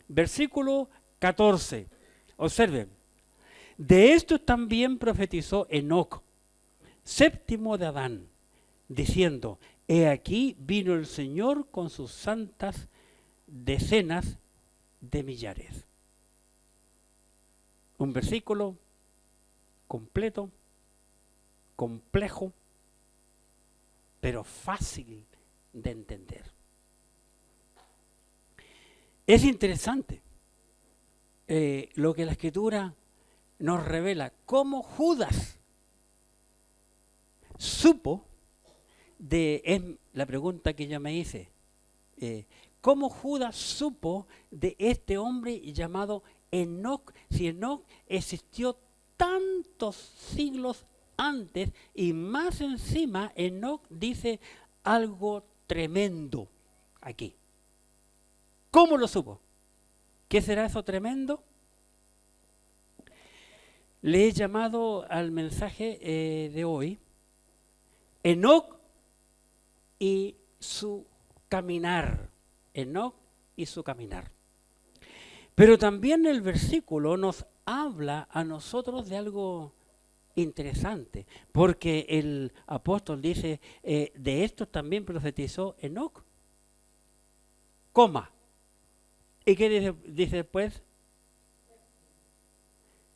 Versículo 14. Observen. De esto también profetizó Enoc, séptimo de Adán, diciendo: he aquí vino el Señor con sus santas decenas de millares. Un versículo completo, complejo, pero fácil de entender. Es interesante lo que la Escritura nos revela, cómo Judas supo es la pregunta que yo me hice, ¿cómo Judas supo de este hombre llamado Enoc? Si Enoc existió tantos siglos antes, y más encima Enoc dice algo tremendo aquí. ¿Cómo lo supo? ¿Qué será eso tremendo? Le he llamado al mensaje de hoy Enoc y su caminar. Enoc y su caminar. Pero también el versículo nos habla a nosotros de algo interesante, porque el apóstol dice, de esto también profetizó Enoc, coma. ¿Y qué dice después?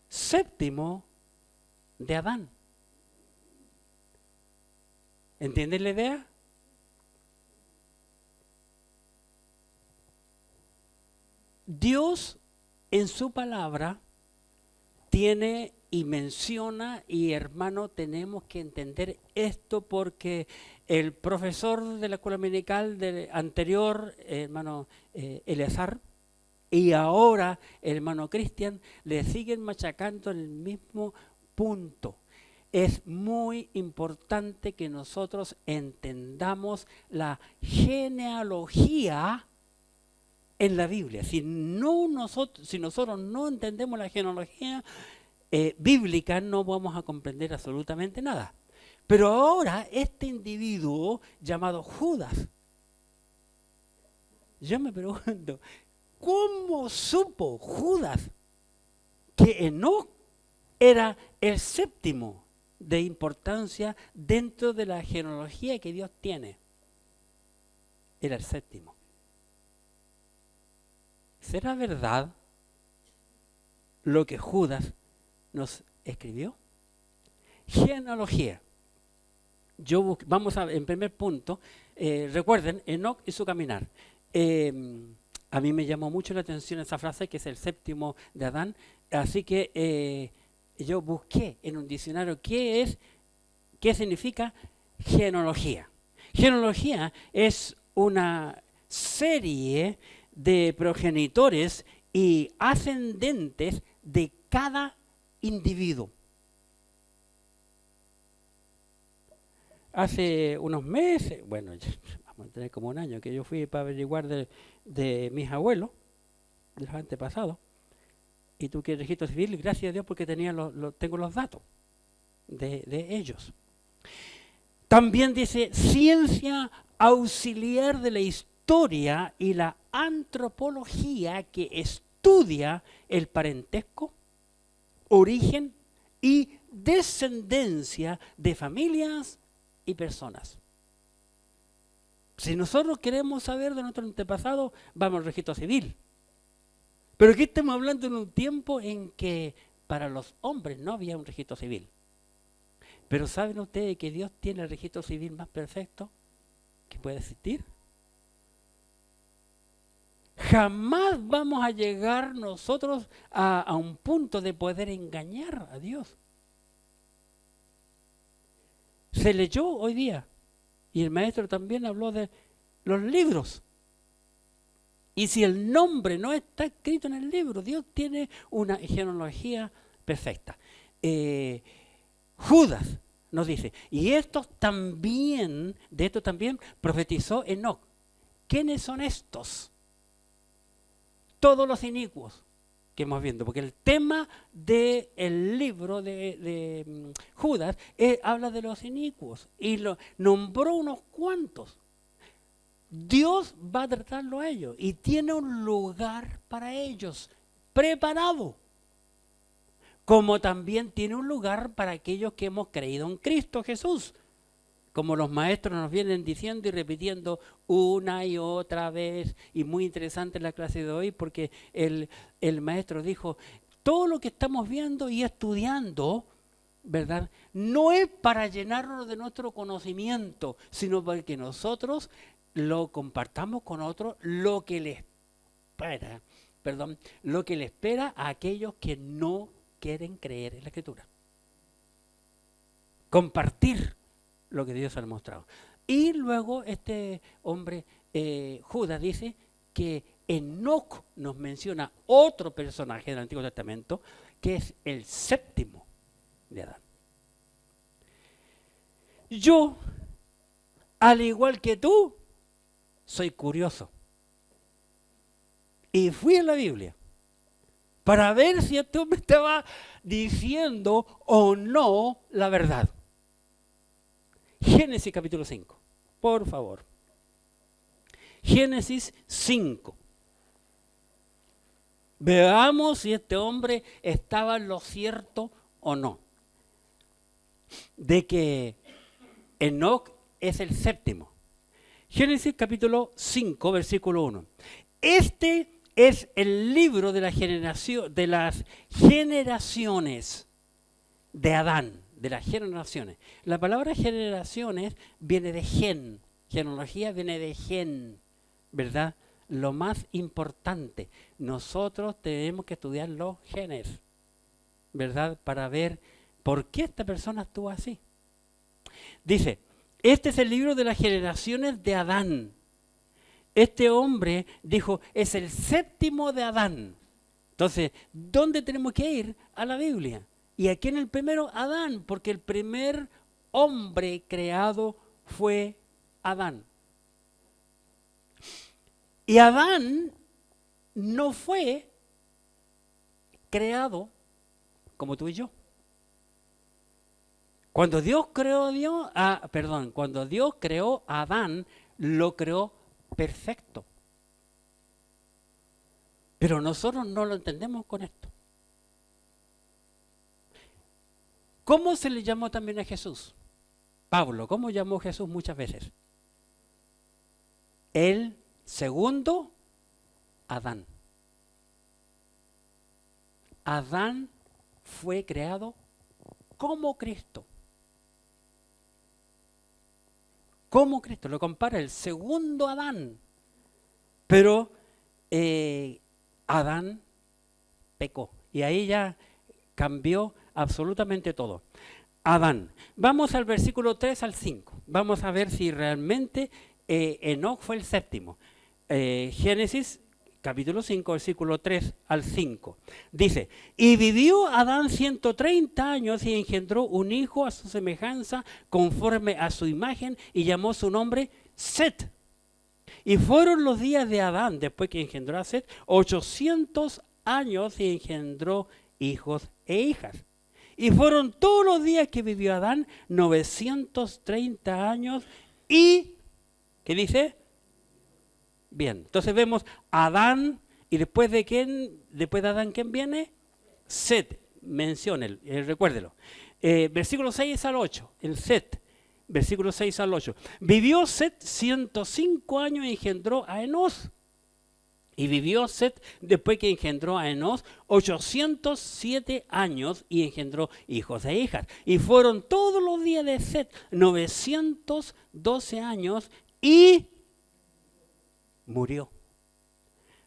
Séptimo de Adán. ¿Entienden la idea? Dios en su palabra tiene y menciona, y hermano, tenemos que entender esto porque el profesor de la escuela dominical anterior, hermano Eleazar, y ahora el hermano Cristian, le siguen machacando en el mismo punto. Es muy importante que nosotros entendamos la genealogía en la Biblia. Si nosotros no entendemos la genealogía bíblica, no vamos a comprender absolutamente nada. Pero ahora este individuo llamado Judas, yo me pregunto, ¿cómo supo Judas que Enoc era el séptimo de importancia dentro de la genealogía que Dios tiene? Era el séptimo. ¿Será verdad lo que Judas nos escribió? Genealogía. Vamos en primer punto, recuerden, Enoc y su caminar. A mí me llamó mucho la atención esa frase, que es el séptimo de Adán, así que yo busqué en un diccionario qué significa genealogía. Genealogía es una serie de progenitores y ascendentes de cada individuo. Hace unos meses, bueno, vamos a tener como un año, que yo fui para averiguar de mis abuelos, de los antepasados, y tú que el registro civil, gracias a Dios porque tengo los datos de ellos. También dice ciencia auxiliar de la historia y la antropología que estudia el parentesco, origen y descendencia de familias y personas. Si nosotros queremos saber de nuestro antepasado, vamos al registro civil. Pero aquí estamos hablando en un tiempo en que para los hombres no había un registro civil. Pero ¿saben ustedes que Dios tiene el registro civil más perfecto que puede existir? Jamás vamos a llegar nosotros a un punto de poder engañar a Dios. Se leyó hoy día, y el maestro también habló de los libros. Y si el nombre no está escrito en el libro, Dios tiene una genealogía perfecta. Judas nos dice, y de esto también profetizó Enoc. ¿Quiénes son estos? Todos los inicuos que hemos visto, porque el tema del libro de Judas habla de los inicuos y nombró unos cuantos. Dios va a tratarlo a ellos y tiene un lugar para ellos preparado, como también tiene un lugar para aquellos que hemos creído en Cristo Jesús, como los maestros nos vienen diciendo y repitiendo una y otra vez. Y muy interesante la clase de hoy, porque el maestro dijo, todo lo que estamos viendo y estudiando, ¿verdad?, no es para llenarnos de nuestro conocimiento, sino para que nosotros lo compartamos con otros, lo que le espera a aquellos que no quieren creer en la Escritura. Compartir lo que Dios ha mostrado. Y luego este hombre, Judas, dice que Enoc nos menciona otro personaje del Antiguo Testamento, que es el séptimo de Adán. Yo, al igual que tú, soy curioso. Y fui a la Biblia para ver si este hombre estaba diciendo o no la verdad. Génesis capítulo 5, por favor. Génesis 5. Veamos si este hombre estaba en lo cierto o no, de que Enoc es el séptimo. Génesis capítulo 5, versículo 1. Este es el libro de las generaciones de Adán, de las generaciones. La palabra generaciones viene de gen, genealogía viene de gen, ¿verdad? Lo más importante, nosotros tenemos que estudiar los genes, ¿verdad? Para ver por qué esta persona estuvo así. Dice, este es el libro de las generaciones de Adán. Este hombre dijo, es el séptimo de Adán. Entonces, ¿dónde tenemos que ir? A la Biblia. Y aquí en el primero, Adán, porque el primer hombre creado fue Adán. Y Adán no fue creado como tú y yo. Cuando Dios creó a Adán, lo creó perfecto. Pero nosotros no lo entendemos con esto. ¿Cómo se le llamó también a Jesús? Pablo, ¿cómo llamó Jesús muchas veces? El segundo Adán. Adán fue creado como Cristo. Como Cristo, lo compara el segundo Adán. Pero Adán pecó y ahí ya cambió absolutamente todo. Adán. Vamos al versículo 3 al 5. Vamos a ver si realmente Enoc fue el séptimo. Génesis capítulo 5, versículo 3 al 5. Dice, y vivió Adán 130 años y engendró un hijo a su semejanza, conforme a su imagen, y llamó su nombre Set. Y fueron los días de Adán, después que engendró a Set, 800 años y engendró hijos e hijas. Y fueron todos los días que vivió Adán, 930 años y, ¿qué dice? Bien, entonces vemos Adán, y después de Adán, ¿quién viene? Set, mencione, recuérdelo. Versículo 6 al 8, el Set, versículo 6 al 8. Vivió Set 105 años y engendró a Enos. Y vivió Set, después que engendró a Enos, 807 años y engendró hijos e hijas. Y fueron todos los días de Set 912 años y murió.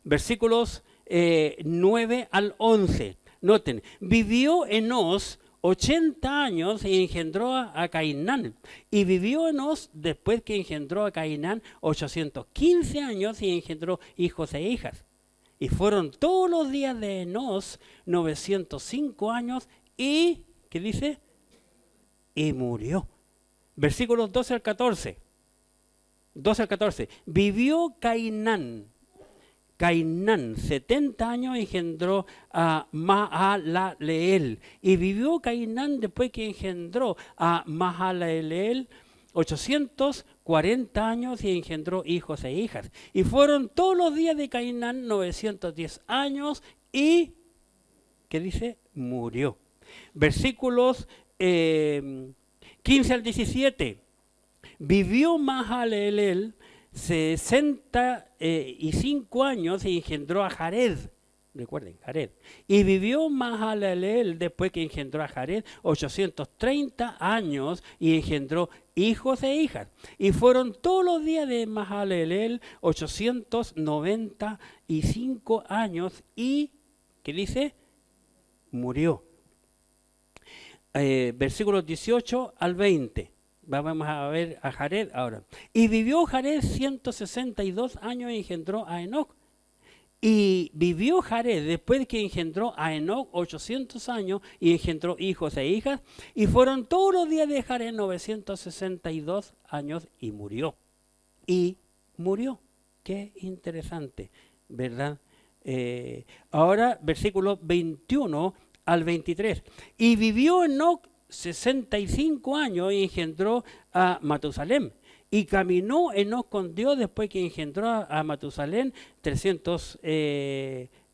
Versículos 9 al 11. Noten, vivió Enos 80 años y engendró a Cainán. Y vivió Enos, después que engendró a Cainán, 815 años y engendró hijos e hijas. Y fueron todos los días de Enos 905 años y, ¿qué dice? Y murió. Versículos 12 al 14. 12 al 14. Vivió Cainán 70 años y engendró a Mahalaleel. Y vivió Cainán después que engendró a Mahalaleel 840 años y engendró hijos e hijas. Y fueron todos los días de Cainán 910 años y, ¿qué dice? Murió. Versículos 15 al 17. Vivió Mahalaleel 65 años y engendró a Jared. Recuerden, Jared. Y vivió Mahalaleel después que engendró a Jared 830 años y engendró hijos e hijas. Y fueron todos los días de Mahalaleel 895 años y, ¿qué dice? Murió. Versículos 18 al 20. Vamos a ver a Jared ahora. Y vivió Jared 162 años y engendró a Enoc. Y vivió Jared después que engendró a Enoc 800 años y engendró hijos e hijas. Y fueron todos los días de Jared 962 años y murió. Y murió. Qué interesante, ¿verdad? Ahora, versículos 21 al 23. Y vivió Enoc 65 años y engendró a Matusalem. Y caminó Enoc con Dios después que engendró a Matusalén 300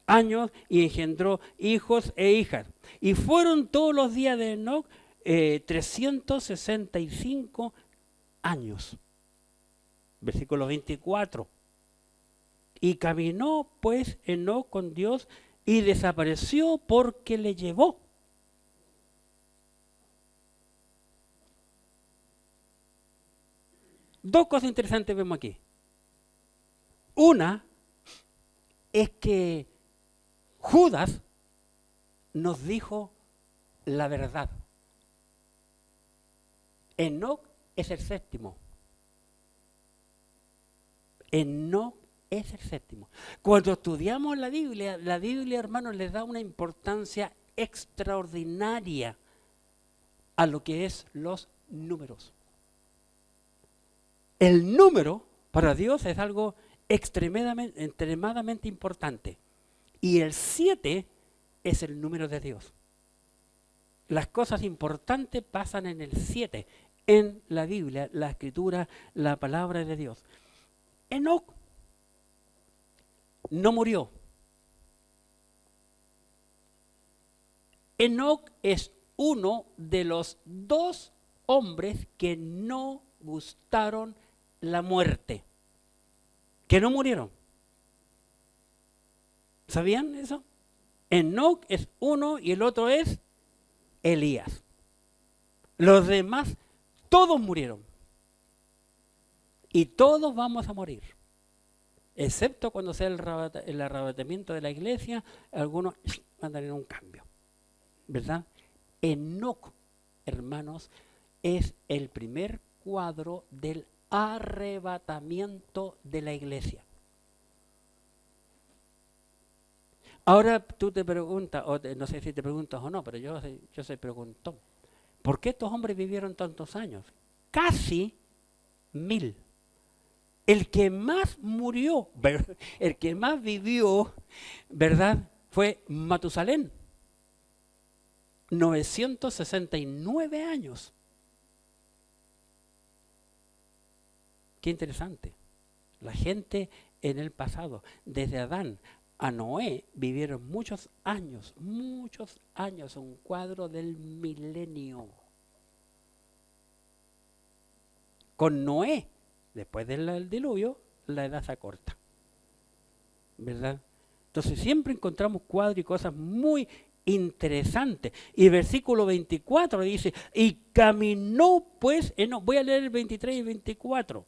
años y engendró hijos e hijas. Y fueron todos los días de Enoc 365 años. Versículo 24. Y caminó pues Enoc con Dios y desapareció porque le llevó. Dos cosas interesantes vemos aquí. Una es que Judas nos dijo la verdad. Enoc es el séptimo. Enoc es el séptimo. Cuando estudiamos la Biblia, hermanos, les da una importancia extraordinaria a lo que es los números. El número para Dios es algo extremadamente importante. Y el 7 es el número de Dios. Las cosas importantes pasan en el 7, en la Biblia, la Escritura, la palabra de Dios. Enoc no murió. Enoc es uno de los 2 hombres que no gustaron la muerte, que no murieron. ¿Sabían eso? Enoc es uno y el otro es Elías. Los demás, todos murieron. Y todos vamos a morir. Excepto cuando sea el arrebatamiento de la iglesia, algunos van a tener un cambio. ¿Verdad? Enoc, hermanos, es el primer cuadro del arrebatamiento de la iglesia. Ahora tú te preguntas, no sé si te preguntas o no, pero yo soy preguntón. ¿Por qué estos hombres vivieron tantos años? Casi 1000. El que más murió, el que más vivió, ¿verdad? Fue Matusalén. 969 años. Qué interesante. La gente en el pasado, desde Adán a Noé, vivieron muchos años, un cuadro del milenio. Con Noé, después del diluvio, la edad se acorta. ¿Verdad? Entonces siempre encontramos cuadros y cosas muy interesantes. Y versículo 24 dice, y caminó pues, voy a leer el 23 y 24.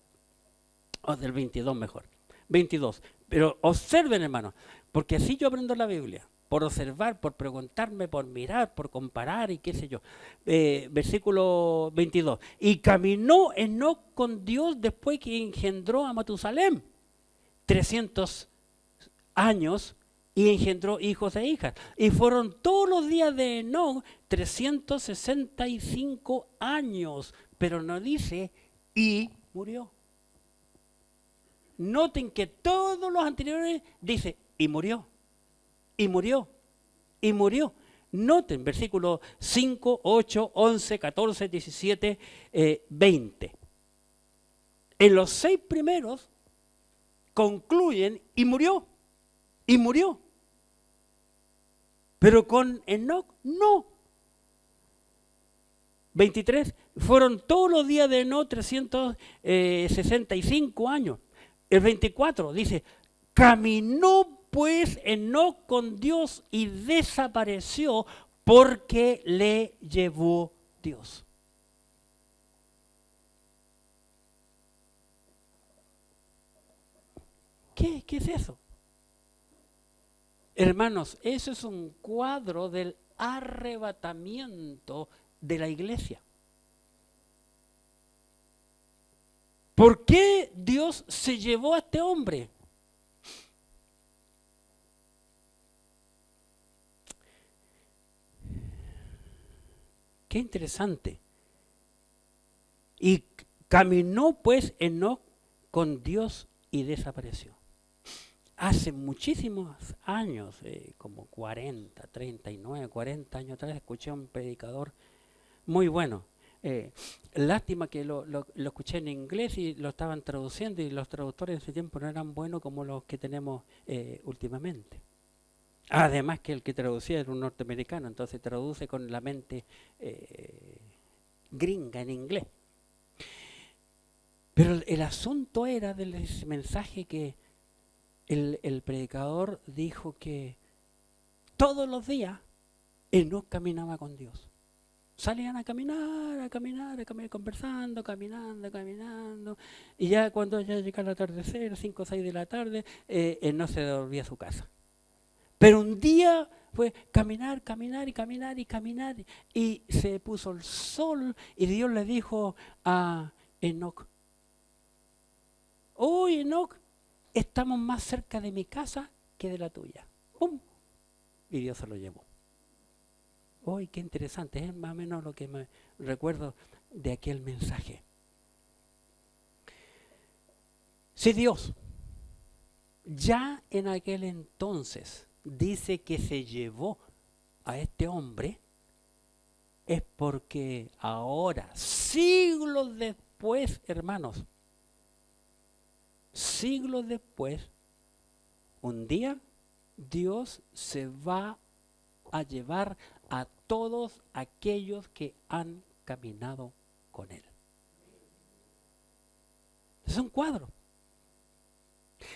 O del 22 mejor. 22. Pero observen, hermanos, porque así yo aprendo la Biblia. Por observar, por preguntarme, por mirar, por comparar y qué sé yo. Versículo 22. Y caminó Enoc con Dios después que engendró a Matusalén. 300 años y engendró hijos e hijas. Y fueron todos los días de Enoc 365 años. Pero no dice, y murió. Noten que todos los anteriores dice, y murió, y murió, y murió. Noten, versículos 5, 8, 11, 14, 17, 20. En los 6 primeros concluyen y murió. Y murió. Pero con Enoc no. 23. Fueron todos los días de Enoc 365 años. El 24 dice, caminó pues Enoc con Dios y desapareció porque le llevó Dios. ¿Qué es eso? Hermanos, eso es un cuadro del arrebatamiento de la iglesia. ¿Por qué Dios se llevó a este hombre? Qué interesante. Y caminó pues Enoc con Dios y desapareció. Hace muchísimos años, como 40, 39, 40 años atrás, escuché a un predicador muy bueno. Lástima que lo escuché en inglés y lo estaban traduciendo y los traductores de ese tiempo no eran buenos como los que tenemos últimamente. Además que el que traducía era un norteamericano, entonces traduce con la mente gringa en inglés. Pero el asunto era del mensaje que el predicador dijo que todos los días Enoc caminaba con Dios. Salían a caminar, conversando, caminando. Y ya cuando ya llegaba el atardecer, 5 o 6 de la tarde, no se devolvía a su casa. Pero un día fue caminar. Y se puso el sol y Dios le dijo a Enoc, oh Enoc, estamos más cerca de mi casa que de la tuya. ¡Pum! Y Dios se lo llevó. ¡Uy, qué interesante! Es más o menos lo que me recuerdo de aquel mensaje. Si Dios ya en aquel entonces dice que se llevó a este hombre, es porque ahora, siglos después, hermanos, siglos después, un día Dios se va a llevar a todos aquellos que han caminado con Él. Es un cuadro.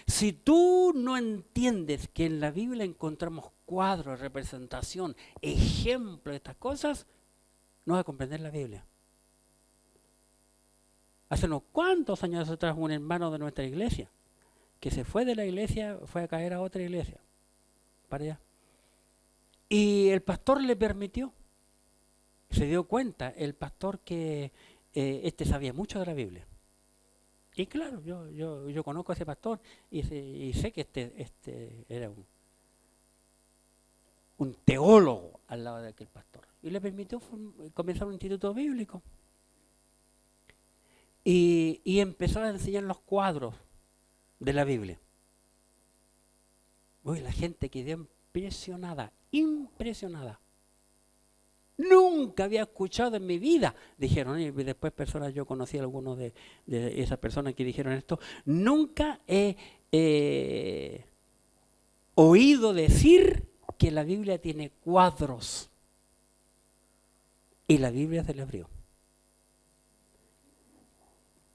Si tú no entiendes que en la Biblia encontramos cuadros, representación, ejemplo de estas cosas, no vas a comprender la Biblia. Hace unos cuantos años atrás un hermano de nuestra iglesia que se fue de la iglesia, fue a caer a otra iglesia, para allá. Y el pastor le permitió. Se dio cuenta el pastor que sabía mucho de la Biblia. Y claro, yo conozco a ese pastor y sé que este era un teólogo al lado de aquel pastor. Y le permitió comenzar un instituto bíblico. Y empezó a enseñar los cuadros de la Biblia. Uy, la gente quedó impresionada. Nunca había escuchado en mi vida, dijeron, y después personas, yo conocí a algunos de esas personas que dijeron esto, nunca he oído decir que la Biblia tiene cuadros. Y la Biblia se le abrió.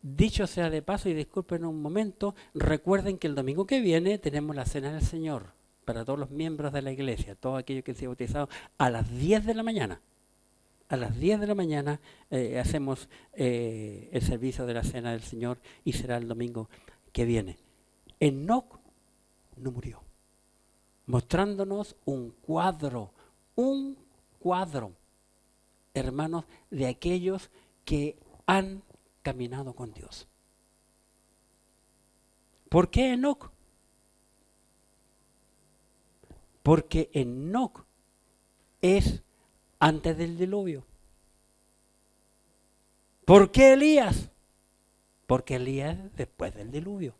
Dicho sea de paso, y disculpen un momento, recuerden que el domingo que viene tenemos la Cena del Señor para todos los miembros de la iglesia, todos aquellos que se han bautizado, a las 10 de la mañana. A las 10 de la mañana hacemos el servicio de la Cena del Señor y será el domingo que viene. Enoc no murió, mostrándonos un cuadro, hermanos, de aquellos que han caminado con Dios. ¿Por qué Enoc? Porque Enoc es antes del diluvio. ¿Por qué Elías? Porque Elías es después del diluvio.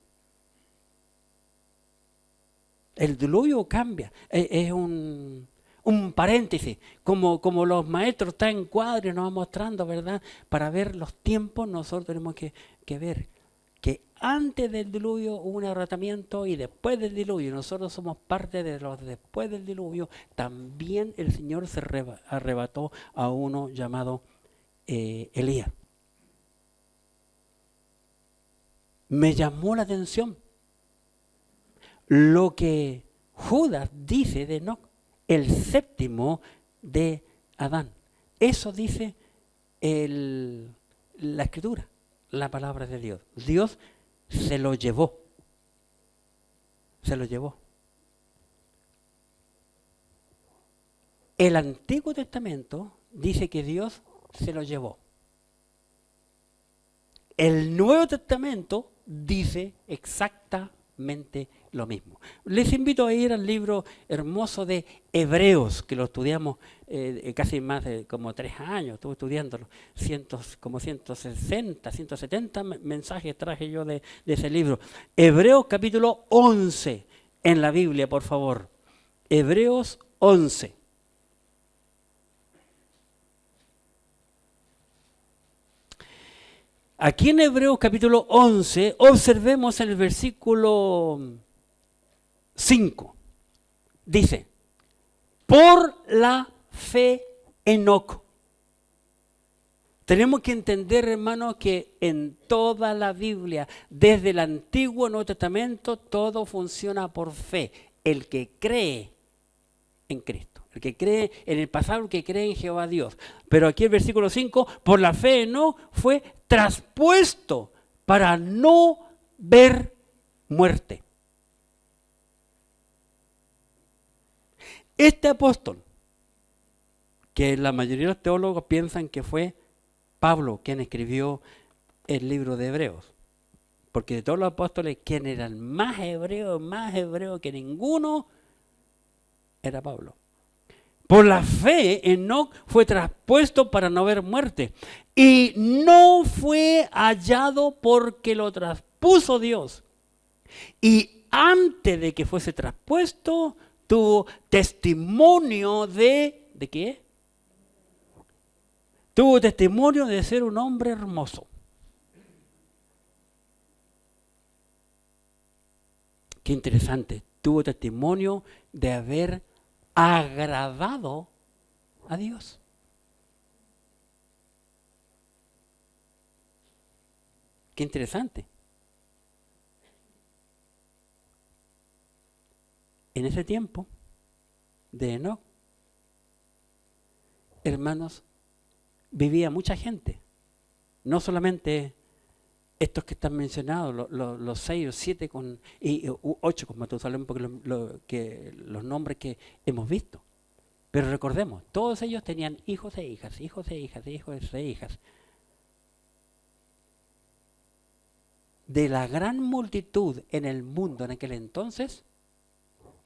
El diluvio cambia, es un paréntesis, como los maestros están en cuadro y nos van mostrando, ¿verdad? Para ver los tiempos nosotros tenemos que ver que antes del diluvio hubo un arrebatamiento y después del diluvio, nosotros somos parte de los después del diluvio, también el Señor se arrebató a uno llamado Elías. Me llamó la atención lo que Judas dice de Enoc, el séptimo de Adán. Eso dice la Escritura, la palabra de Dios. Dios se lo llevó. Se lo llevó. El Antiguo Testamento dice que Dios se lo llevó. El Nuevo Testamento dice exactamente lo mismo. Les invito a ir al libro hermoso de Hebreos, que lo estudiamos casi más de como 3 años, estuve estudiándolo, como 160, 170 mensajes traje yo de ese libro. Hebreos capítulo 11 en la Biblia, por favor. Hebreos 11. Aquí en Hebreos capítulo 11, observemos el versículo 5. Dice, por la fe Enoc. Tenemos que entender, hermanos, que en toda la Biblia, desde el Antiguo Nuevo Testamento, todo funciona por fe. El que cree en Cristo, el que cree en el pasado, el que cree en Jehová Dios. Pero aquí el versículo 5, por la fe Enoc fue traspuesto para no ver muerte. Este apóstol, que la mayoría de los teólogos piensan que fue Pablo quien escribió el libro de Hebreos, porque de todos los apóstoles, quien era el más hebreo que ninguno, era Pablo. Por la fe, Enoc fue traspuesto para no ver muerte. Y no fue hallado porque lo traspuso Dios. Y antes de que fuese traspuesto, tuvo testimonio ¿de qué? Tuvo testimonio de ser un hombre hermoso. Qué interesante. Tuvo testimonio de haber agradado a Dios. Qué interesante. En ese tiempo de Enoc, hermanos, vivía mucha gente. No solamente estos que están mencionados, los 6 o 7 y 8 con Matusalén, porque los nombres que hemos visto. Pero recordemos, todos ellos tenían hijos e hijas, hijos e hijas, hijos e hijas. De la gran multitud en el mundo en aquel entonces,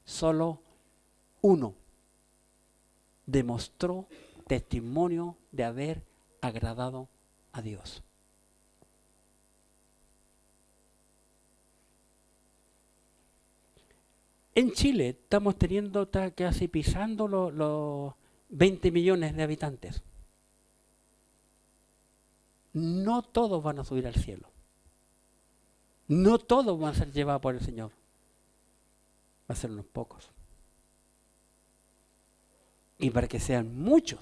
solo uno demostró testimonio de haber agradado a Dios. En Chile estamos teniendo casi pisando los 20 millones de habitantes. No todos van a subir al cielo. No todos van a ser llevados por el Señor. Va a ser unos pocos. Y para que sean muchos,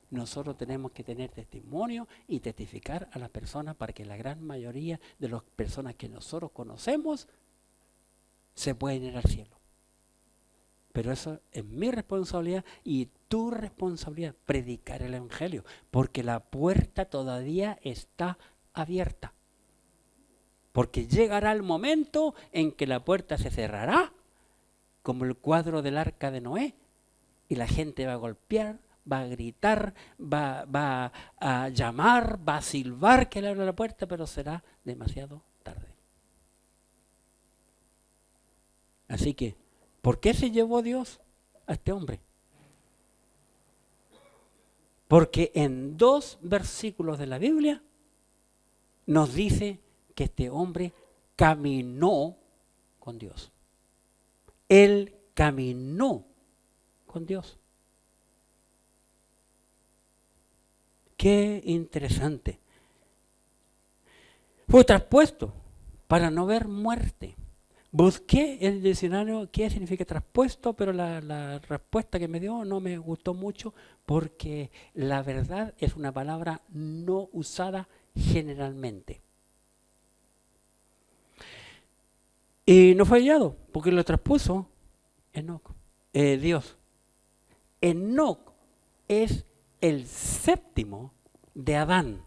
nosotros tenemos que tener testimonio y testificar a las personas para que la gran mayoría de las personas que nosotros conocemos se pueden ir al cielo. Pero eso es mi responsabilidad y tu responsabilidad, predicar el Evangelio, porque la puerta todavía está abierta. Porque llegará el momento en que la puerta se cerrará, como el cuadro del arca de Noé, y la gente va a golpear, va a gritar, va a llamar, va a silbar que le abra la puerta, pero será demasiado tarde. Así que, ¿por qué se llevó Dios a este hombre? Porque en 2 versículos de la Biblia nos dice que este hombre caminó con Dios. Él caminó con Dios. Qué interesante. Fue traspuesto para no ver muerte. Busqué en el diccionario qué significa traspuesto, pero la respuesta que me dio no me gustó mucho porque la verdad es una palabra no usada generalmente. Y no fue hallado porque lo traspuso Dios. Enoc es el séptimo de Adán.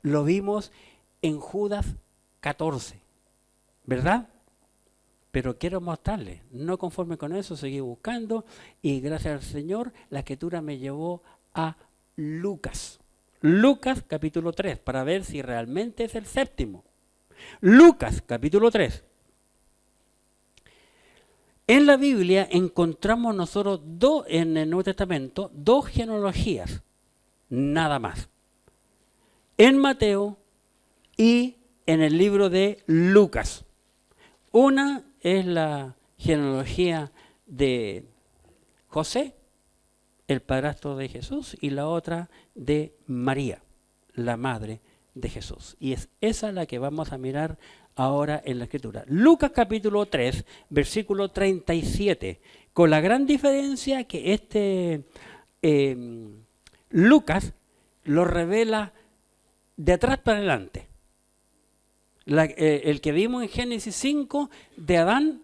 Lo vimos en Judas 14, ¿verdad? Pero quiero mostrarles, no conforme con eso, seguí buscando y gracias al Señor la escritura me llevó a Lucas. Lucas capítulo 3, para ver si realmente es el séptimo. Lucas capítulo 3. En la Biblia encontramos nosotros en el Nuevo Testamento, dos genealogías, nada más. En Mateo y en el libro de Lucas. Una es la genealogía de José, el padrastro de Jesús, y la otra de María, la madre de Jesús. Y es esa la que vamos a mirar ahora en la Escritura. Lucas capítulo 3, versículo 37, con la gran diferencia que Lucas lo revela de atrás para adelante. El que vimos en Génesis 5, de Adán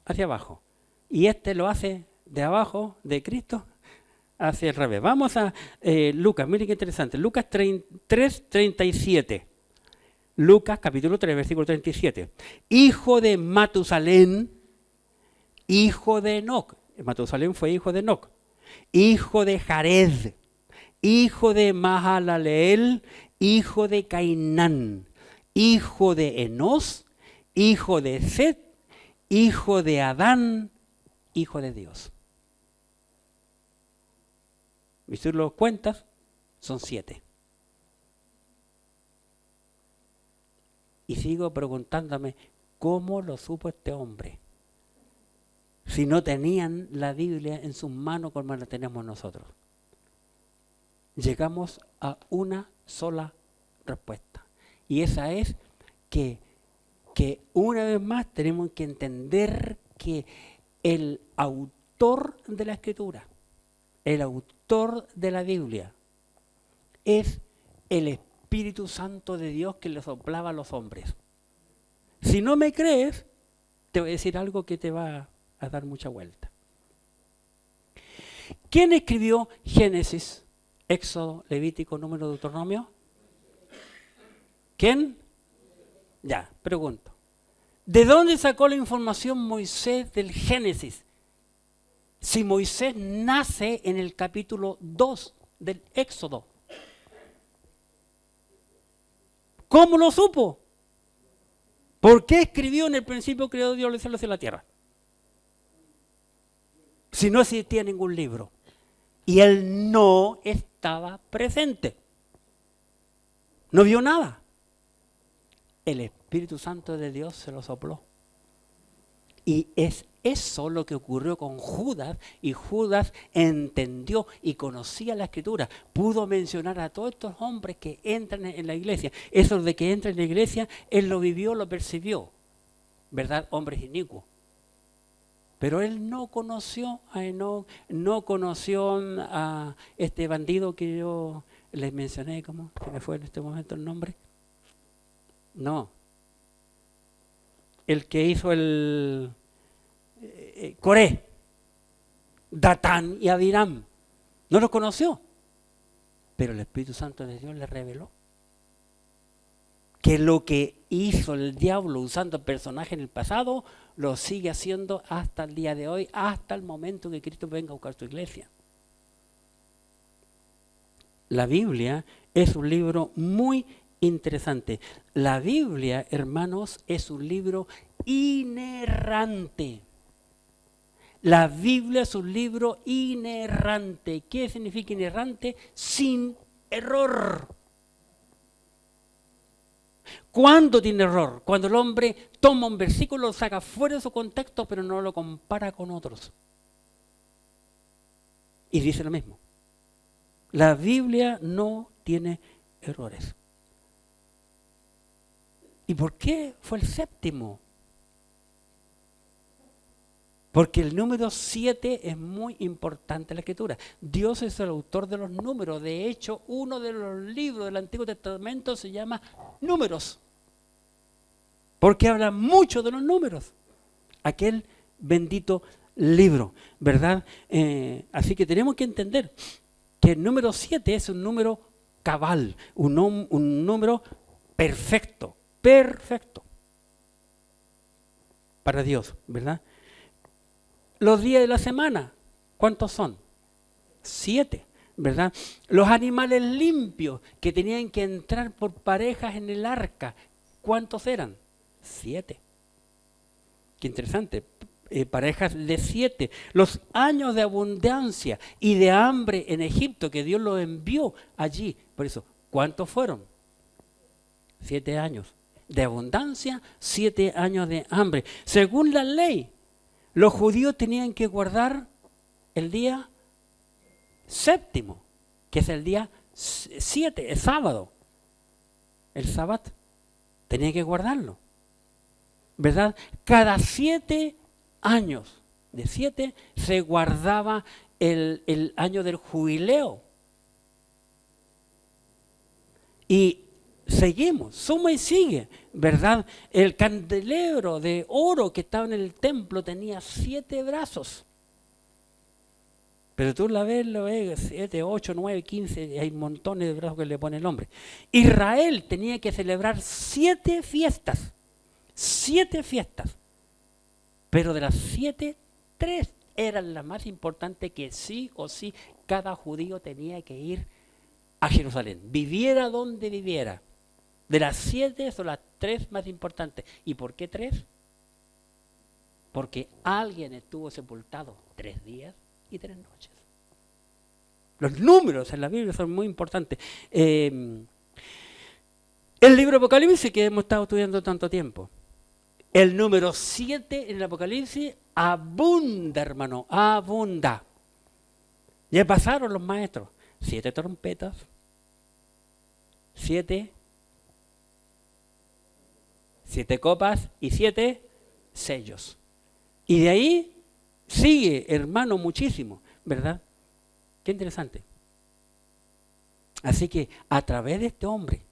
hacia abajo. Y lo hace de abajo, de Cristo, hacia el revés. Vamos a Lucas, miren qué interesante. Lucas 3, 37. Lucas capítulo 3, versículo 37. Hijo de Matusalén, hijo de Enoc. Matusalén fue hijo de Enoc. Hijo de Jared, hijo de Mahalaleel, hijo de Cainán, hijo de Enos, hijo de Set, hijo de Adán, hijo de Dios. Y si lo cuentas, son 7. Y sigo preguntándome, ¿cómo lo supo este hombre? Si no tenían la Biblia en sus manos como la tenemos nosotros. Llegamos a una sola respuesta. Y esa es que una vez más tenemos que entender que el autor de la Escritura, el autor de la Biblia, es el Espíritu Santo de Dios que le soplaba a los hombres. Si no me crees, te voy a decir algo que te va a dar mucha vuelta. ¿Quién escribió Génesis, Éxodo, Levítico, Número, Deuteronomio? ¿Quién? Ya, pregunto. ¿De dónde sacó la información Moisés del Génesis? Si Moisés nace en el capítulo 2 del Éxodo. ¿Cómo lo supo? ¿Por qué escribió en el principio creó Dios los cielos y la tierra? Si no existía ningún libro. Y él no estaba presente. No vio nada. El Espíritu Santo de Dios se lo sopló. Y es eso lo que ocurrió con Judas, y Judas entendió y conocía la Escritura. Pudo mencionar a todos estos hombres que entran en la iglesia. Eso de que entran en la iglesia, él lo vivió, lo percibió. ¿Verdad? Hombres inicuos. Pero él no conoció a Enoc, no conoció a este bandido que yo les mencioné, ¿cómo se me fue en este momento el nombre? No. El que hizo el Coré, Datán y Abiram. No lo conoció. Pero el Espíritu Santo de Dios le reveló que lo que hizo el diablo usando personajes en el pasado, lo sigue haciendo hasta el día de hoy, hasta el momento que Cristo venga a buscar su iglesia. La Biblia es un libro muy interesante. La Biblia, hermanos, es un libro inerrante. La Biblia es un libro inerrante. ¿Qué significa inerrante? Sin error. ¿Cuándo tiene error? Cuando el hombre toma un versículo, lo saca fuera de su contexto, pero no lo compara con otros. Y dice lo mismo. La Biblia no tiene errores. ¿Y por qué fue el séptimo? Porque el número 7 es muy importante en la Escritura. Dios es el autor de los números. De hecho, uno de los libros del Antiguo Testamento se llama Números. Porque habla mucho de los números. Aquel bendito libro, ¿verdad? Así que tenemos que entender que el número 7 es un número cabal, un número perfecto, perfecto para Dios, ¿verdad? Los días de la semana, ¿cuántos son? 7, ¿verdad? Los animales limpios que tenían que entrar por parejas en el arca, ¿cuántos eran? 7. Qué interesante, parejas de 7. Los años de abundancia y de hambre en Egipto que Dios los envió allí. Por eso, ¿cuántos fueron? 7 años de abundancia, 7 años de hambre. Según la ley, los judíos tenían que guardar el día séptimo, que es el día 7, el sábado. El sábado tenían que guardarlo, ¿verdad? Cada 7 años, de 7, se guardaba el año del jubileo. Y seguimos, suma y sigue, ¿verdad? El candelero de oro que estaba en el templo tenía 7 brazos. Pero tú lo ves 7, 8, 9, 15, hay montones de brazos que le pone el hombre. Israel tenía que celebrar 7 fiestas. 7 fiestas. Pero de las 7, 3 eran las más importantes que sí o sí cada judío tenía que ir a Jerusalén. Viviera donde viviera. De las 7 son las 3 más importantes. ¿Y por qué 3? Porque alguien estuvo sepultado 3 días y 3 noches. Los números en la Biblia son muy importantes. El libro de Apocalipsis que hemos estado estudiando tanto tiempo. El número 7 en el Apocalipsis abunda, hermano, abunda. Ya pasaron los maestros. 7 trompetas, 7 copas y 7 sellos. Y de ahí sigue, hermano, muchísimo, ¿verdad? Qué interesante. Así que a través de este hombre,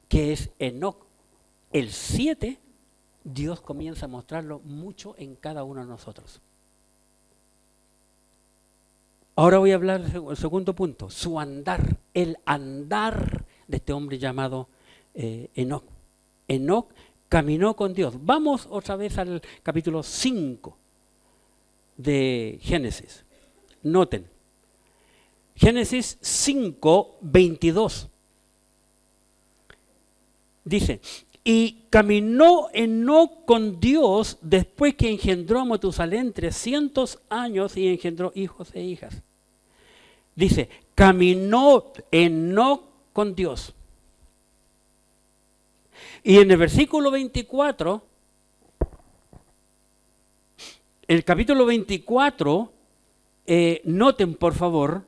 que es Enoc, el 7, Dios comienza a mostrarlo mucho en cada uno de nosotros. Ahora voy a hablar del segundo punto, su andar, el andar de este hombre llamado Enoc. Enoc caminó con Dios. Vamos otra vez al capítulo 5 de Génesis. Noten, Génesis 5, 22. Dice, y caminó Enoc con Dios después que engendró a Matusalén 300 años y engendró hijos e hijas. Dice, caminó Enoc con Dios. Y en el versículo 24, el capítulo 24, noten por favor,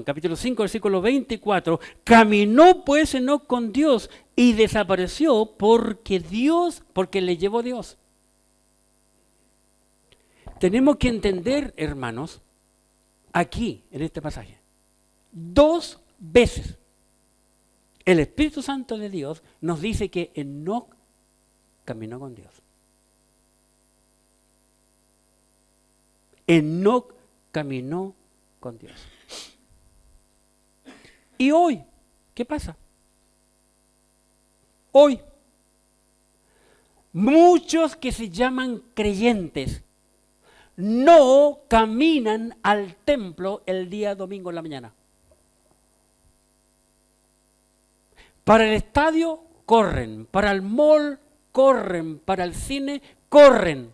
capítulo 5, versículo 24, caminó pues Enoc con Dios y desapareció porque le llevó Dios. Tenemos que entender, hermanos, aquí, en este pasaje, 2 veces el Espíritu Santo de Dios nos dice que Enoc caminó con Dios. Enoc caminó con Dios. Y hoy, ¿qué pasa? Hoy, muchos que se llaman creyentes no caminan al templo el día domingo en la mañana. Para el estadio corren, para el mall corren, para el cine corren,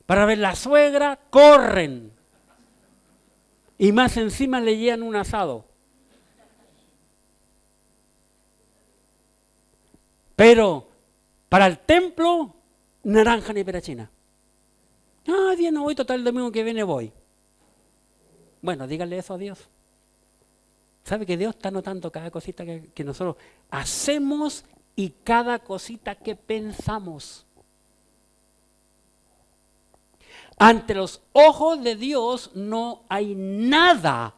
para ver la suegra corren. Y más encima le llevan un asado. Pero para el templo, naranja ni perachina. Ah, bien, no voy, total, el domingo que viene voy. Bueno, díganle eso a Dios. ¿Sabe que Dios está notando cada cosita que nosotros hacemos y cada cosita que pensamos. Ante los ojos de Dios no hay nada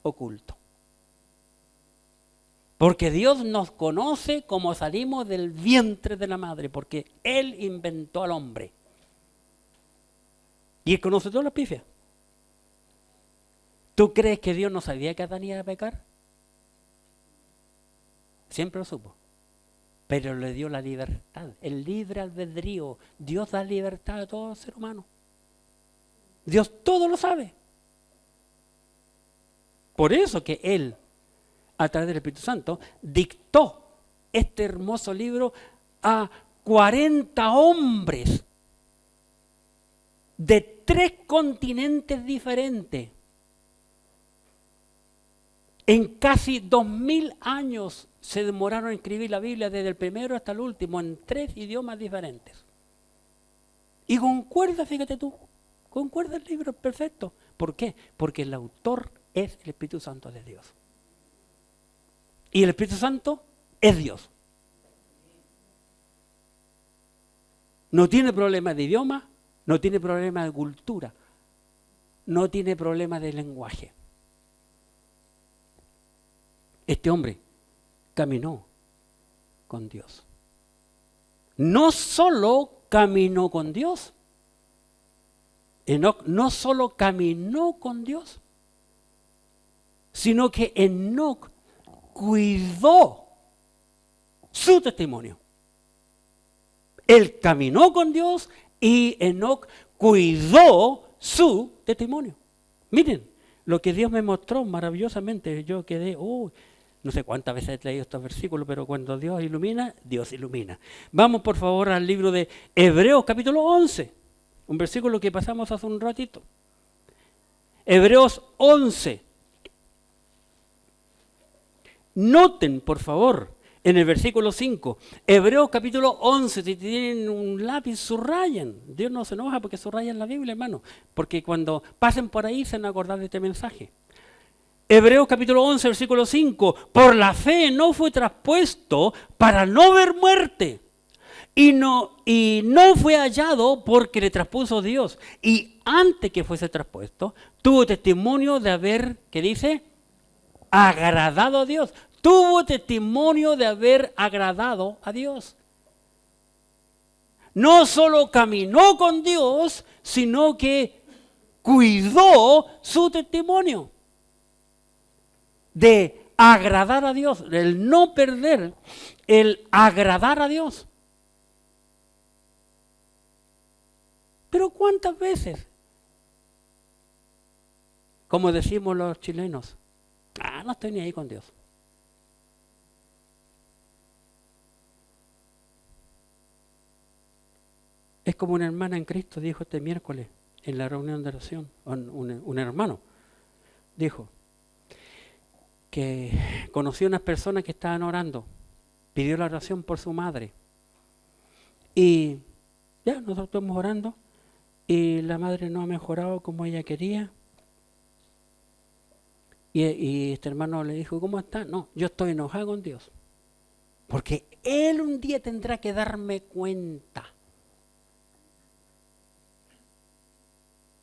oculto. Porque Dios nos conoce como salimos del vientre de la madre, porque Él inventó al hombre. Y Él conoce todas las pifias. ¿Tú crees que Dios no sabía que Adán iba a pecar? Siempre lo supo. Pero le dio la libertad, el libre albedrío. Dios da libertad a todo ser humano. Dios todo lo sabe. Por eso que Él, a través del Espíritu Santo, dictó este hermoso libro a 40 hombres de 3 continentes diferentes. En casi 2000 años se demoraron en escribir la Biblia desde el primero hasta el último, en 3 idiomas diferentes. Y concuerda, fíjate tú, concuerda el libro, perfecto. ¿Por qué? Porque el autor es el Espíritu Santo de Dios. Y el Espíritu Santo es Dios. No tiene problema de idioma, no tiene problema de cultura, no tiene problema de lenguaje. Este hombre caminó con Dios. No solo caminó con Dios, Enoc no solo caminó con Dios, sino que Enoc cuidó su testimonio. Él caminó con Dios y Enoc cuidó su testimonio. Miren, lo que Dios me mostró maravillosamente, yo quedé, no sé cuántas veces he leído estos versículos, pero cuando Dios ilumina, Dios ilumina. Vamos por favor al libro de Hebreos capítulo 11, un versículo que pasamos hace un ratito. Hebreos 11. Noten por favor en el versículo 5, Hebreos capítulo 11, si tienen un lápiz, subrayen. Dios no se enoja porque subrayan la Biblia, hermano, porque cuando pasen por ahí se van a acordar de este mensaje. Hebreos capítulo 11, versículo 5, por la fe no fue traspuesto para no ver muerte, y no fue hallado porque le traspuso Dios, y antes que fuese traspuesto, tuvo testimonio de haber, ¿qué dice? Agradado a Dios. Tuvo testimonio de haber agradado a Dios. No solo caminó con Dios, sino que cuidó su testimonio de agradar a Dios, el no perder, el agradar a Dios. Pero ¿cuántas veces? Como decimos los chilenos, no estoy ni ahí con Dios. Es como una hermana en Cristo dijo este miércoles en la reunión de oración, un hermano dijo que conoció unas personas que estaban orando, pidió la oración por su madre y ya nosotros estamos orando y la madre no ha mejorado como ella quería y este hermano le dijo, ¿cómo está? No, yo estoy enojado con Dios porque Él un día tendrá que darme cuenta.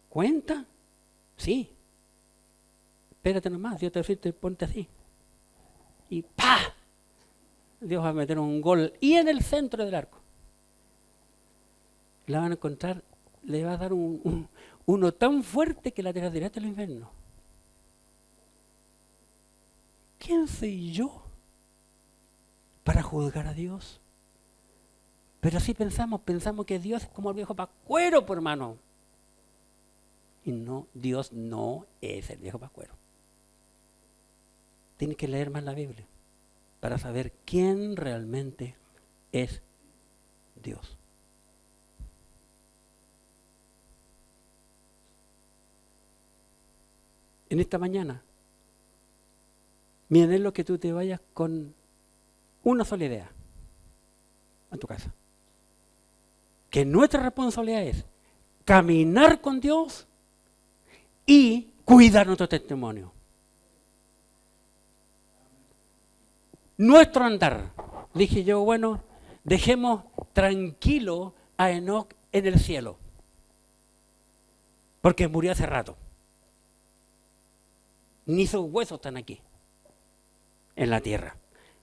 ¿Cuenta? Sí. Espérate nomás, Dios te dice, ponte así. Y ¡pa! Dios va a meter un gol y en el centro del arco. La van a encontrar, le va a dar uno tan fuerte que la tira directo al infierno. ¿Quién soy yo para juzgar a Dios? Pero así pensamos que Dios es como el viejo pascuero, por hermano. Y no, Dios no es el viejo pascuero. Tienes que leer más la Biblia para saber quién realmente es Dios. En esta mañana, mi anhelo es que tú te vayas con una sola idea a tu casa. Que nuestra responsabilidad es caminar con Dios y cuidar nuestro testimonio. Nuestro andar Dije yo, bueno, dejemos tranquilo a Enoc en el cielo, porque murió hace rato. Ni sus huesos están aquí, en la tierra.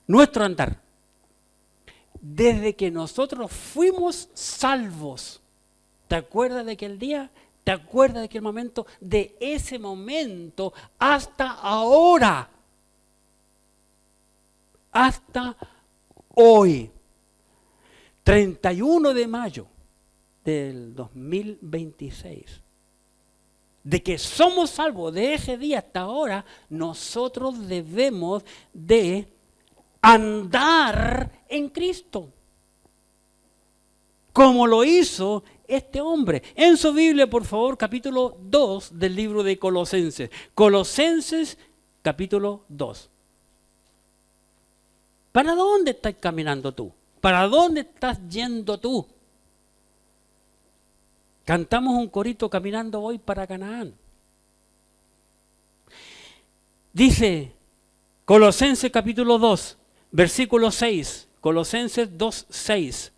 Nuestro andar, desde que nosotros fuimos salvos, ¿te acuerdas de aquel día? ¿Te acuerdas de aquel momento? De ese momento hasta ahora. Hasta hoy. 31 de mayo del 2026. De que somos salvos de ese día hasta ahora, nosotros debemos de andar en Cristo. Como lo hizo este hombre. En su Biblia, por favor, capítulo 2 del libro de Colosenses. Colosenses, capítulo 2. ¿Para dónde estás caminando tú? ¿Para dónde estás yendo tú? Cantamos un corito caminando hoy para Canaán. Dice Colosenses capítulo 2, versículo 6. Colosenses 2, 6.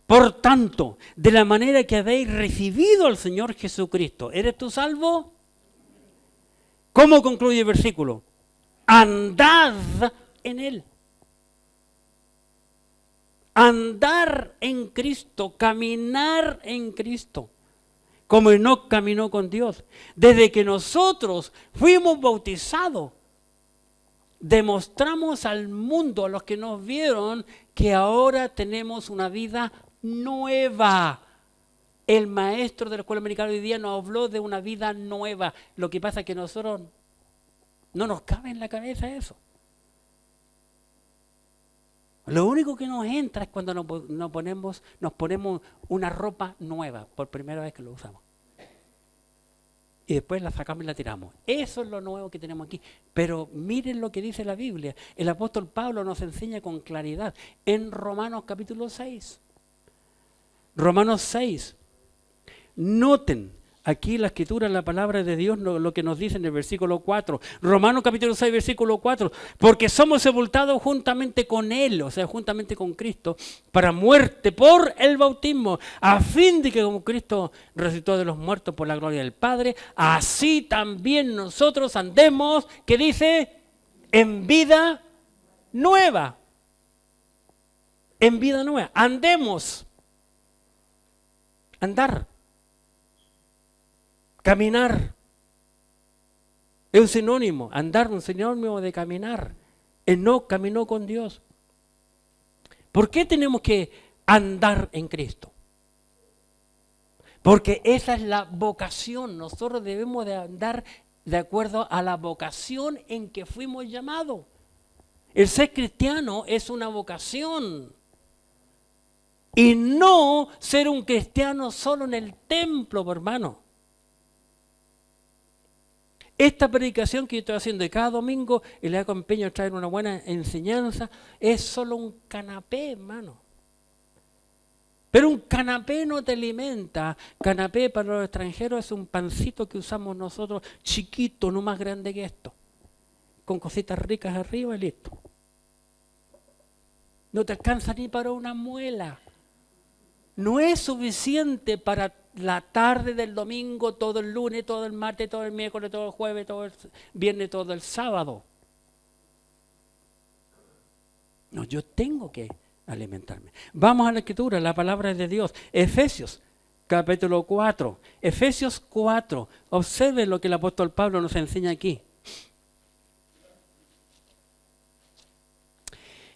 Por tanto, de la manera que habéis recibido al Señor Jesucristo, ¿eres tú salvo? ¿Cómo concluye el versículo? Andad en Él. Andar en Cristo, caminar en Cristo, como Enoc caminó con Dios. Desde que nosotros fuimos bautizados, demostramos al mundo, a los que nos vieron, que ahora tenemos una vida nueva. El maestro de la escuela americana hoy día nos habló de una vida nueva. Lo que pasa es que nosotros no nos cabe en la cabeza eso. Lo único que nos entra es cuando nos ponemos una ropa nueva, por primera vez que lo usamos. Y después la sacamos y la tiramos. Eso es lo nuevo que tenemos aquí. Pero miren lo que dice la Biblia. El apóstol Pablo nos enseña con claridad en Romanos capítulo 6. Romanos 6. Noten aquí la escritura, la palabra de Dios, lo que nos dice en el versículo 4. Romanos capítulo 6, versículo 4. Porque somos sepultados juntamente con Él, o sea, juntamente con Cristo, para muerte por el bautismo, a fin de que como Cristo resucitó de los muertos por la gloria del Padre, así también nosotros andemos, ¿qué dice? En vida nueva. En vida nueva. Andemos. Andar. Caminar es un sinónimo, andar un sinónimo de caminar. Enoc caminó con Dios. ¿Por qué tenemos que andar en Cristo? Porque esa es la vocación. Nosotros debemos de andar de acuerdo a la vocación en que fuimos llamados. El ser cristiano es una vocación. Y no ser un cristiano solo en el templo, hermano. Esta predicación que yo estoy haciendo de cada domingo y le hago empeño a traer una buena enseñanza es solo un canapé, hermano. Pero un canapé no te alimenta. Canapé para los extranjeros es un pancito que usamos nosotros chiquito, no más grande que esto, con cositas ricas arriba y listo. No te alcanza ni para una muela. No es suficiente para la tarde del domingo, todo el lunes, todo el martes, todo el miércoles, todo el jueves, todo el viernes, todo el sábado. No, yo tengo que alimentarme. Vamos a la escritura, la palabra de Dios. Efesios, capítulo 4. Efesios 4. Observen lo que el apóstol Pablo nos enseña aquí.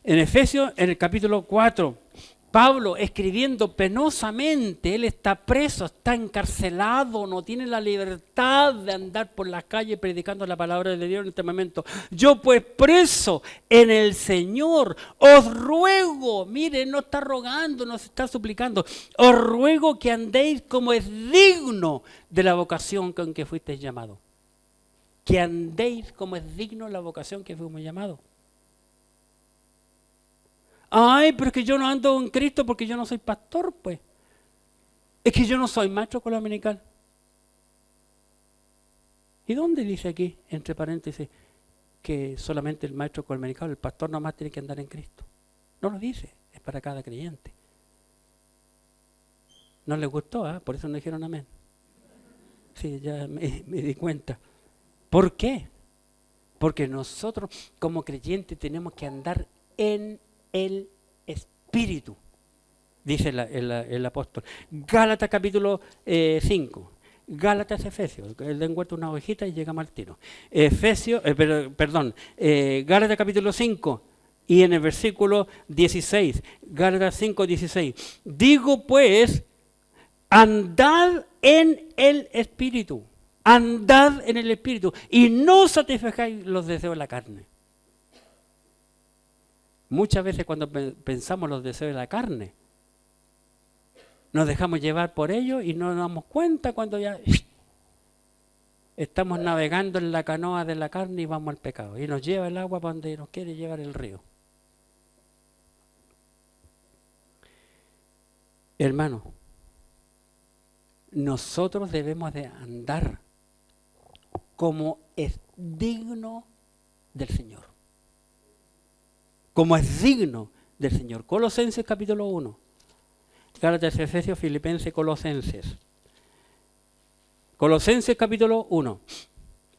En Efesios, en el capítulo 4, Pablo escribiendo penosamente, él está preso, está encarcelado, no tiene la libertad de andar por las calles predicando la palabra de Dios en este momento. Yo pues preso en el Señor, os ruego, miren, no está rogando, no se está suplicando, os ruego que andéis como es digno de la vocación con que fuisteis llamados. Que andéis como es digno de la vocación que fuimos llamados. Ay, pero es que yo no ando en Cristo porque yo no soy pastor, pues. Es que yo no soy maestro escuela dominical. ¿Y dónde dice aquí, entre paréntesis, que solamente el maestro escuela dominical, el pastor nomás tiene que andar en Cristo? No lo dice, es para cada creyente. No les gustó, por eso no dijeron amén. Sí, ya me di cuenta. ¿Por qué? Porque nosotros como creyentes tenemos que andar en el Espíritu, dice el apóstol. Gálatas capítulo 5. Gálatas, Efesios. Él le encuentra una hojita y llegamos al tiro. Gálatas capítulo 5 y en el versículo 16. Gálatas 5, 16. Digo pues, andad en el Espíritu. Andad en el Espíritu y no satisfagáis los deseos de la carne. Muchas veces cuando pensamos los deseos de la carne, nos dejamos llevar por ellos y no nos damos cuenta cuando ya estamos navegando en la canoa de la carne y vamos al pecado. Y nos lleva el agua para donde nos quiere llevar el río. Hermano, nosotros debemos de andar como es digno del Señor. Como es digno del Señor. Colosenses capítulo 1. Gálatas, Efesios, Filipenses, Colosenses. Colosenses capítulo 1.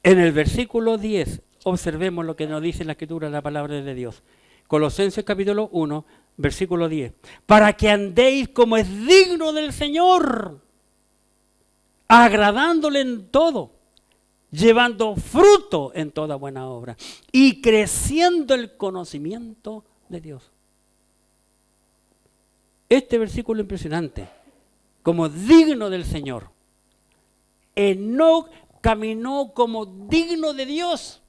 En el versículo 10, observemos lo que nos dice la Escritura, la palabra de Dios. Colosenses capítulo 1, versículo 10. Para que andéis como es digno del Señor, agradándole en todo, llevando fruto en toda buena obra y creciendo el conocimiento de Dios. Este versículo impresionante, como digno del Señor. Enoc caminó como digno de Dios,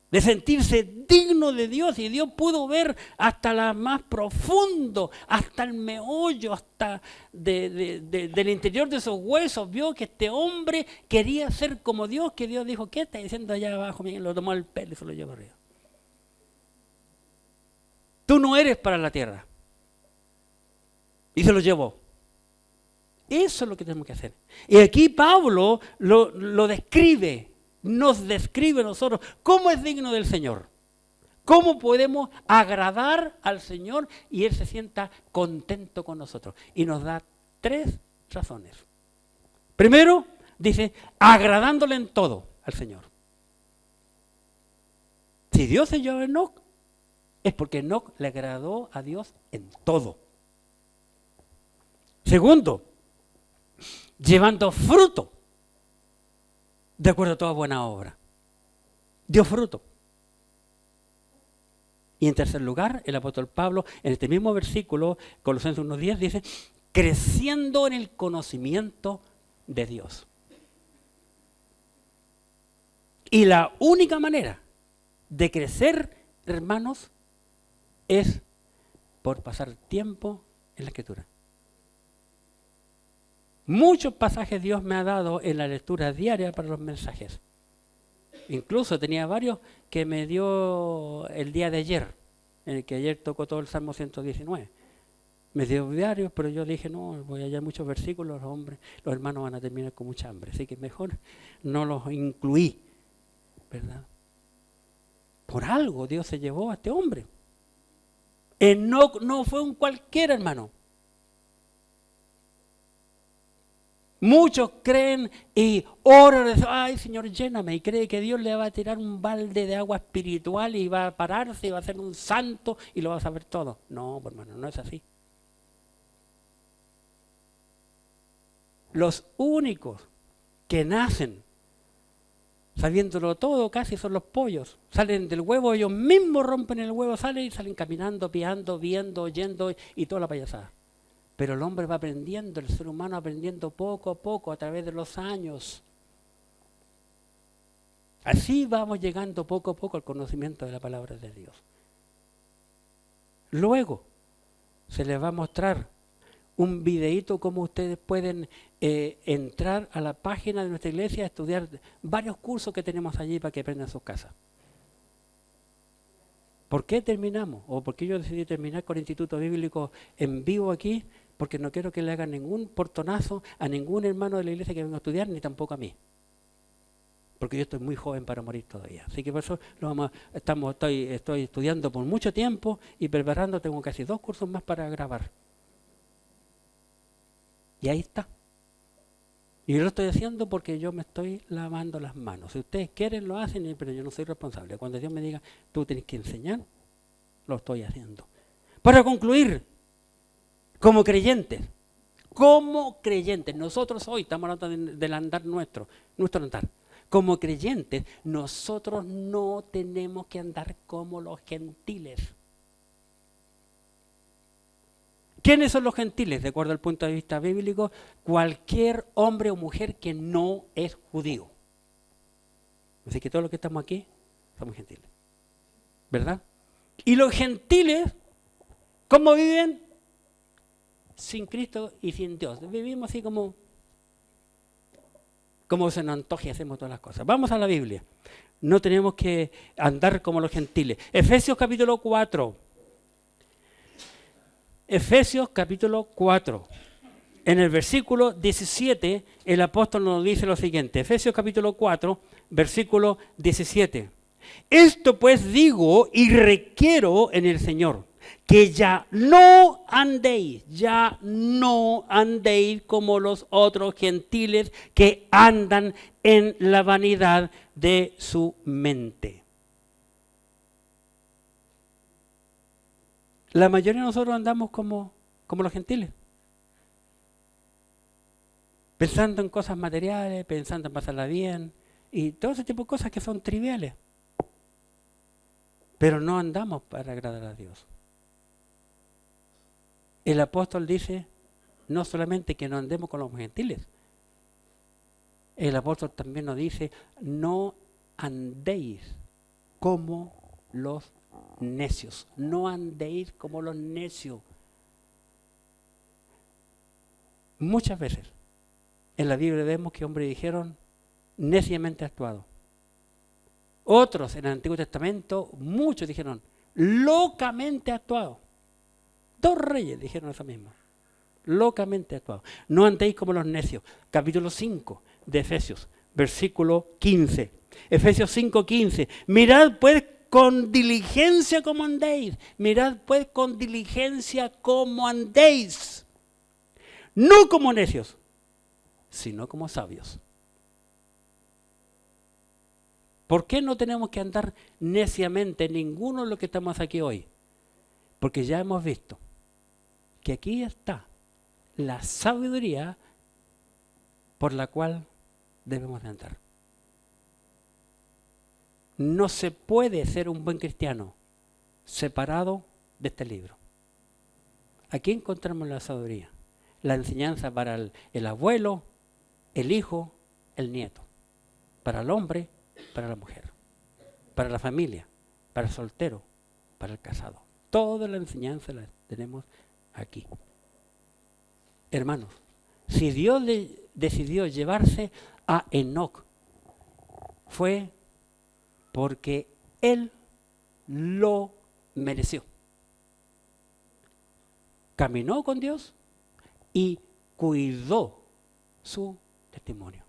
de sentirse digno de Dios, y Dios pudo ver hasta la más profundo, hasta el meollo, hasta del interior de esos huesos. Vio que este hombre quería ser como Dios, que Dios dijo, ¿qué está diciendo allá abajo? Miren, lo tomó el pelo y se lo llevó arriba. Tú no eres para la tierra. Y se lo llevó. Eso es lo que tenemos que hacer. Y aquí Pablo lo describe, nos describe a nosotros cómo es digno del Señor. Cómo podemos agradar al Señor y Él se sienta contento con nosotros. Y nos da 3 razones. Primero, dice, agradándole en todo al Señor. Si Dios se llevó a Enoc, es porque Enoc le agradó a Dios en todo. Segundo, llevando fruto de acuerdo a toda buena obra. Dio fruto. Y en tercer lugar, el apóstol Pablo, en este mismo versículo, Colosenses 1:10, dice, creciendo en el conocimiento de Dios. Y la única manera de crecer, hermanos, es por pasar tiempo en la Escritura. Muchos pasajes Dios me ha dado en la lectura diaria para los mensajes. Incluso tenía varios que me dio el día de ayer, en el que ayer tocó todo el Salmo 119. Me dio diarios, pero yo dije, no, voy a hallar muchos versículos, los hermanos van a terminar con mucha hambre, así que mejor no los incluí, ¿verdad? Por algo Dios se llevó a este hombre. Enoc no fue un cualquiera, hermano. Muchos creen y oran, ay Señor, lléname, y cree que Dios le va a tirar un balde de agua espiritual y va a pararse y va a ser un santo y lo va a saber todo. No, hermano, no es así. Los únicos que nacen sabiéndolo todo casi son los pollos. Salen del huevo, ellos mismos rompen el huevo, salen y salen caminando, piando, viendo, oyendo y toda la payasada. Pero el hombre va aprendiendo, el ser humano aprendiendo poco a poco a través de los años. Así vamos llegando poco a poco al conocimiento de la palabra de Dios. Luego se les va a mostrar un videíto cómo ustedes pueden entrar a la página de nuestra iglesia a estudiar varios cursos que tenemos allí para que aprendan en sus casas. ¿Por qué terminamos? ¿O por qué yo decidí terminar con el Instituto Bíblico en vivo aquí? Porque no quiero que le hagan ningún portonazo a ningún hermano de la iglesia que venga a estudiar, ni tampoco a mí. porque yo estoy muy joven para morir todavía. Así que por eso estoy estudiando por mucho tiempo y preparando, tengo casi 2 cursos más para grabar. Y ahí está. Y yo lo estoy haciendo porque yo me estoy lavando las manos. Si ustedes quieren, lo hacen, pero yo no soy responsable. Cuando Dios me diga, tú tienes que enseñar, lo estoy haciendo. Para concluir, como creyentes, nosotros hoy estamos hablando del andar nuestro andar. Como creyentes, nosotros no tenemos que andar como los gentiles. ¿Quiénes son los gentiles? De acuerdo al punto de vista bíblico, cualquier hombre o mujer que no es judío. Así que todos los que estamos aquí somos gentiles. ¿Verdad? Y los gentiles, ¿cómo viven? Sin Cristo y sin Dios. Vivimos así como se nos antoje y hacemos todas las cosas. Vamos a la Biblia. No tenemos que andar como los gentiles. Efesios capítulo 4. Efesios capítulo 4. En el versículo 17, el apóstol nos dice lo siguiente. Efesios capítulo 4, versículo 17. Esto pues digo y requiero en el Señor, que ya no andéis como los otros gentiles que andan en la vanidad de su mente. La mayoría de nosotros andamos como los gentiles. Pensando en cosas materiales, pensando en pasarla bien, y todo ese tipo de cosas que son triviales. Pero no andamos para agradar a Dios. El apóstol dice, no solamente que no andemos con los gentiles, el apóstol también nos dice, no andéis como los necios. No andéis como los necios. Muchas veces en la Biblia vemos que hombres dijeron neciamente actuado. Otros en el Antiguo Testamento, muchos dijeron locamente actuado. 2 reyes dijeron eso mismo. Locamente actuado. No andéis como los necios. Capítulo 5 de Efesios, versículo 15. Efesios 5:15. Mirad pues con diligencia como andéis. Mirad pues con diligencia como andéis. No como necios, sino como sabios. ¿Por qué no tenemos que andar neciamente ninguno de los que estamos aquí hoy? Porque ya hemos visto que aquí está la sabiduría por la cual debemos de andar. No se puede ser un buen cristiano separado de este libro. Aquí encontramos la sabiduría, la enseñanza para el abuelo, el hijo, el nieto, para el hombre, para la mujer, para la familia, para el soltero, para el casado. Toda la enseñanza la tenemos aquí. Hermanos, si Dios decidió llevarse a Enoc, fue porque Él lo mereció. Caminó con Dios y cuidó su testimonio.